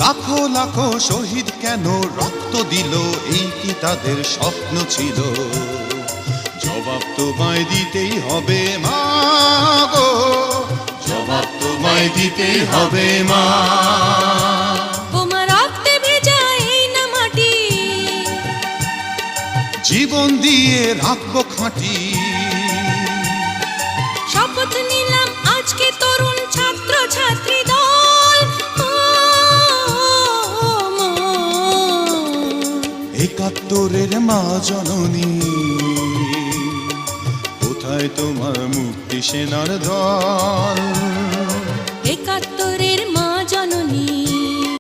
লাখো লাখো শহীদ কেন রক্ত দিল, এই কি তাদের স্বপ্ন ছিল? জবাব তোমায় দিতেই হবে মা গো, জবাব তোমায় দিতেই হবে মা। তোমার রক্তে ভেজা এই না মাটি, জীবন দিয়ে রাখবো খাঁটি। শপথ নিলাম আজকে তরুণ ছাত্র ছাত্রী দল, একাত্তরের মা জননী, কোথায় তোমার মুক্তি সেনার দল? একাত্তরের